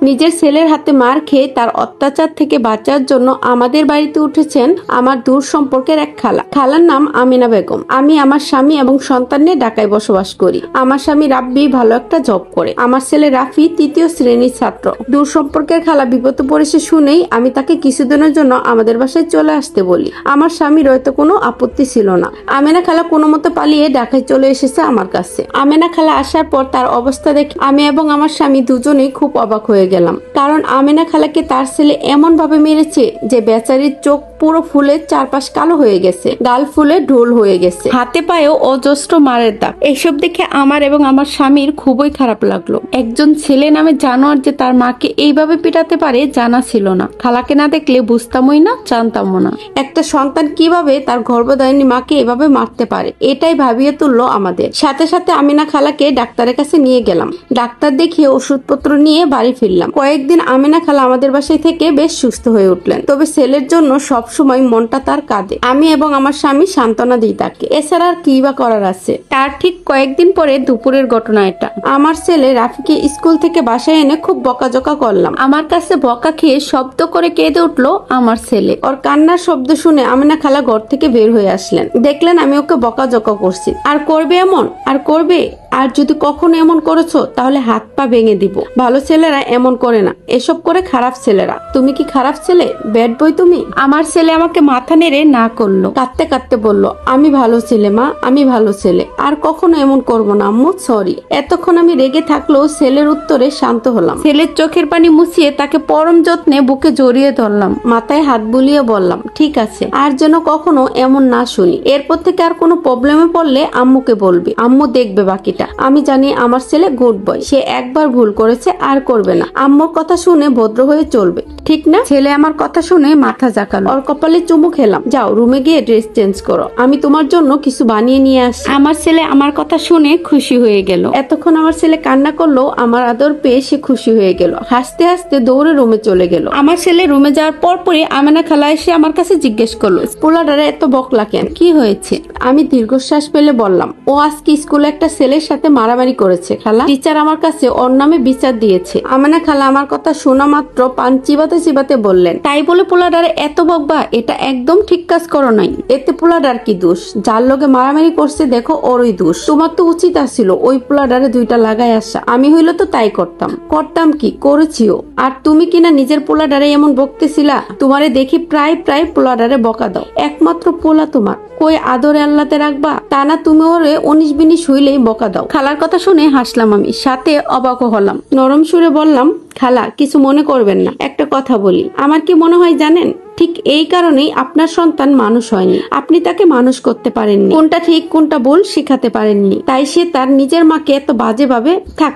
নিজের ছেলের হাতে মার খেয়ে তার অত্যাচার থেকে বাঁচার জন্য আমাদের বাড়িতে উঠেছেন আমার দূর সম্পর্কের এক খালা। খালার নাম আমিনা বেগম। আমি আমার স্বামী এবং সন্তান নিয়ে ঢাকায় বসবাস করি। আমার স্বামী রাব্বি ভালো একটা জব করে। আমার ছেলে রাফি 3য় শ্রেণীর ছাত্র। দূর সম্পর্কের খালা বিপদে পড়েছে শুনেই আমি তাকে কিছুদিনের জন্য আমাদের বাসায় চলে আসতে বলি। আমার স্বামীর হয়তো কোনো আপত্তি ছিল না। আমিনা খালা কোনো মতো পালিয়ে ঢাকায় চলে এসেছে আমার কাছে। আমিনা খালা আসার পর তার অবস্থা দেখে আমি এবং আমার স্বামী দুজনেই খুব অবাক হয়ে গেলাম। কারণ আমিনা খালাকে তার ছেলে এমন ভাবে মেরেছে যে বেচারির চোখ পুরো ফুলে চারপাশ কালো হয়ে গেছে, গাল ফুলে ঢোল হয়ে গেছে, হাতে পায়েও অজস্র মারের দাগ। এসব দেখে আমার এবং আমার স্বামীর খুবই খারাপ লাগলো। একজন ছেলে নামে জানোয়ার যে তার মাকে এইভাবে পিটাতে পারে জানা ছিল না। খালাকে না দেখলে বুঝতামই না, জানতামও না একটা সন্তান কিভাবে তার গর্ভধারিণী মাকে এভাবে মারতে পারে। এটাই ভাবিয়ে তুললো আমাদের। সাথে সাথে আমিনা খালাকে ডাক্তারের কাছে নিয়ে গেলাম। ডাক্তার দেখিয়ে ওষুধপত্র নিয়ে বাড়ি ফিরলাম। কয়েকদিন আমিনা খালা আমাদের বাসায় থেকে বেশ সুস্থ হয়ে উঠলেন। তবে ছেলের জন্য সবসময় মনটা তার কাঁদে। আমি এবং আমার স্বামী সান্ত্বনা দিই তাকে। এছাড়া আর কি বা করার আছে। তার ঠিক কয়েকদিন পরে দুপুরের ঘটনা এটা। আমার ছেলে রাফিকে স্কুল থেকে বাসায় এনে খুব বকাঝকা করলাম। আমার কাছে বকা খেয়ে শব্দ করে কেঁদে উঠলো আমার ছেলে। ওর কান্নার শব্দ শুনে আমিনা খালা ঘর থেকে বের হয়ে আসলেন। দেখলেন আমি ওকে বকাঝকা করছি। আর করবে এমন? আর করবে? আর যদি কখনো এমন করেছো তাহলে হাত পা ভেঙে দিব। ভালো ছেলেরা এমন করে না, এসব করে খারাপ ছেলেরা। তুমি কি খারাপ ছেলে? ব্যাড বয় তুমি? আমার ছেলে আমাকে মাথা নেড়ে না করলো, কাঁদতে কাঁদতে বলল, আমি ভালো ছেলে মা, আমি ভালো ছেলে, আর কখনো এমন করবো না আম্মু, সরি। এতক্ষণ আমি রেগে থাকলেও ছেলের উত্তরে শান্ত হলাম। ছেলের চোখের পানি মুছিয়ে তাকে পরম যত্নে বুকে জড়িয়ে ধরলাম, মাথায় হাত বুলিয়ে বললাম, ঠিক আছে, আর যেন কখনো এমন না শুনি। এরপর থেকে আর কোনো প্রবলেমে পড়লে আম্মুকে বলবি, আম্মু দেখবে বাকিটা। আমি জানি আমার ছেলে গুড বয়, সে একবার ভুল করেছে আর করবে না। আম্মুর কথা শুনে ভদ্র হয়ে চলবে, ঠিক না? ছেলে আমার কথা শুনে মাথা জাকালো, ওর কপালে চুমু খেলাম। যাও রুমে গিয়ে ড্রেস চেঞ্জ করো, আমি তোমার জন্য কিছু বানিয়ে নিয়ে আসছি। আমার ছেলে আমার কথা শুনে খুশি হয়ে গেল। এতক্ষণ আমার ছেলে কান্না করলো, আমার আদর পেয়ে সে খুশি হয়ে গেল। হাসতে হাসতে দৌড়ে রুমে চলে গেল। আমার ছেলে রুমে যাওয়ার পরপরই আমিনা খালা এসে আমার কাছে জিজ্ঞেস করলো, পোলাডারে এত বকলা কেন, কি হয়েছে? আমি দীর্ঘশ্বাস ফেলে বললাম, ও আজকে স্কুলে একটা ছেলের সাথে মারামারি করেছে খালা। টিচার আমার কাছে ওর নামে বিচার দিয়েছে। আমিনা খালা আমার কথা শোনা মাত্র পান চিবাতে চিবাতে বললেন, তাই বলে পোলাডারে এত বকবা? এটা একদম ঠিক কাজ করো নাই। এতে পোলাডার কি দোষ? যার লগে মারামারি করছে দেখো ওরই দোষ। তোমার তো উচিত আসছিল ওই পোলাডারে দুইটা লাগাই আসা। আমি হইলো তো তাই করতাম। করতাম কি? করেছিও। আর তুমি কিনা নিজের পোলাডারে এমন বকতেছিলা? তোমারে দেখি প্রায় পোলাডারে বকা দাও। একমাত্র পোলা তোমার, কই আদরে আল্লাতে রাখবা? তা না তুমি ওরে 19-20 হইলেই বকা দাও। খালার কথা শুনে হাসলাম আমি, সাথে অবাক হলাম। নরম সুরে বললাম, খালা কিছু মনে করবেন না, একটা কথা বলি। আমার কি মনে হয় জানেন? ঠিক এই কারণেই আপনার সন্তান মানুষ হয়নি। আপনি তাকে মানুষ করতে পারেননি, কোনটা ঠিক কোনটা ভুল শিখাতে পারেননি। তাই সে তার নিজের মাকে এত বাজেভাবে, থাক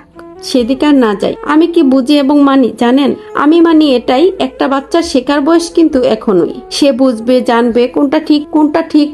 সেদিকে আর না যাই। আমি কি বুঝি এবং মানি জানেন? আমি মানি এটাই, একটা বাচ্চার শেখার বয়স কিন্তু এখনোই। সে বুঝবে, জানবে কোনটা ঠিক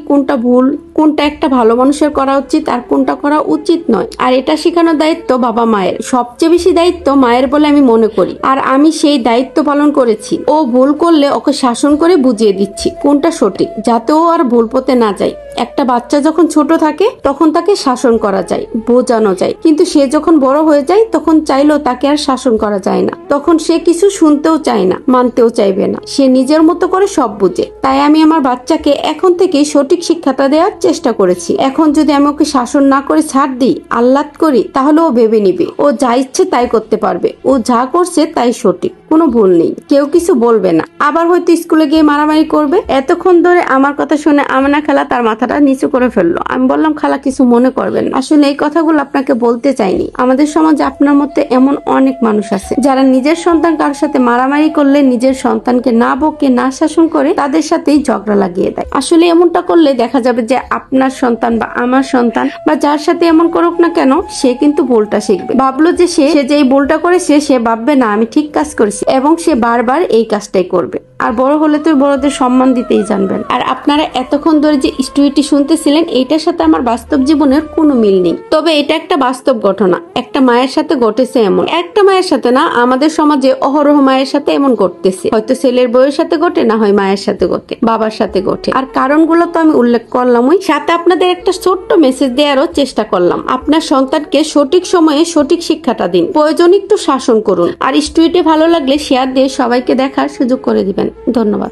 কোনটা ভুল, কোনটা একটা ভালো মানুষের করা উচিত আর কোনটা করা উচিত নয়। আর এটা শেখানোর দায়িত্ব বাবা মায়ের। সবচেয়ে বেশি দায়িত্ব মায়ের বলে আমি মনে করি। আর আমি সেই দায়িত্ব পালন করেছি। ও ভুল করলে ওকে শাসন করে বুঝিয়ে দিচ্ছি কোনটা সঠিক, যাতে ও আর ভুল পথে না যায়। একটা বাচ্চা যখন ছোট থাকে তখন তাকে শাসন করা যায়, বোঝানো যায়, কিন্তু সে যখন বড় হয়ে যায় তখন চাইলেও তাকে আর শাসন করা যায় না। তখন সে কিছু শুনতেও চায় না, মানতেও চাইবে না। সে নিজের মতো করে সব বুঝে। তাই আমি আমার বাচ্চাকে এখন থেকে সঠিক শিক্ষাটা দেওয়ার চেষ্টা করেছি। এখন যদি আমি ওকে শাসন না করে ছাড় দিই, আহ্লাদ করি, তাহলে ও ভেবে নিবে ও যা ইচ্ছে তাই করতে পারবে। ও যা করছে তাই সঠিক, কোনো ভুল নেই, কেউ কিছু বলবে না। আবার হয়তো স্কুলে গিয়ে মারামারি করবে। এতক্ষণ ধরে আমার কথা শুনে আমিনা খালা তার মাথাটা নিচু করে ফেললো। আমি বললাম, খালা কিছু মনে করবেন না, আসলে এই কথাগুলো আপনাকে বলতে চাইনি। আমাদের সমাজে আপনার মধ্যে এমন অনেক মানুষ আছে যারা নিজের সন্তান কারোর সাথে মারামারি করলে নিজের সন্তানকে না বকে না শাসন করে তাদের সাথেই ঝগড়া লাগিয়ে দেয়। আসলে এমনটা করলে দেখা যাবে যে আপনার সন্তান বা আমার সন্তান বা যার সাথে এমন করুক না কেন, সে কিন্তু ভুলটা শিখবে। ভাবলো যে সে যেই ভুলটা করেছে সে ভাববে না আমি ঠিক কাজ করেছি, এবং সে বারবার এই কাজটাই করবে। আর বড় হলে তো বড়দের সম্মান দিতেই জানবেন। আর আপনারা এতক্ষণ ধরে যে স্টোরি ভিডিওটি শুনতেছিলেন এইটার সাথে আমার বাস্তব জীবনের কোনো মিল নেই, তবে এটা একটা বাস্তব ঘটনা। একটা মায়ের সাথে ঘটেছে এমন, একটা মায়ের সাথে না, আমাদের সমাজে অহরহ মায়ের সাথে এমন ঘটতেছে। হয়তো ছেলের বউয়ের সাথে ঘটে, না হয় মায়ের সাথে ঘটে, বাবার সাথে ঘটে। আর কারণগুলো তো আমি উল্লেখ করলামই, সাথে আপনাদের একটা ছোট্ট মেসেজ দেওয়ারও চেষ্টা করলাম। আপনার সন্তানকে সঠিক সময়ে সঠিক শিক্ষাটা দিন, প্রয়োজন একটু শাসন করুন। আর স্টোরিটি ভালো লাগলে শেয়ার দিয়ে সবাইকে দেখার সুযোগ করে দিবেন। ধন্যবাদ।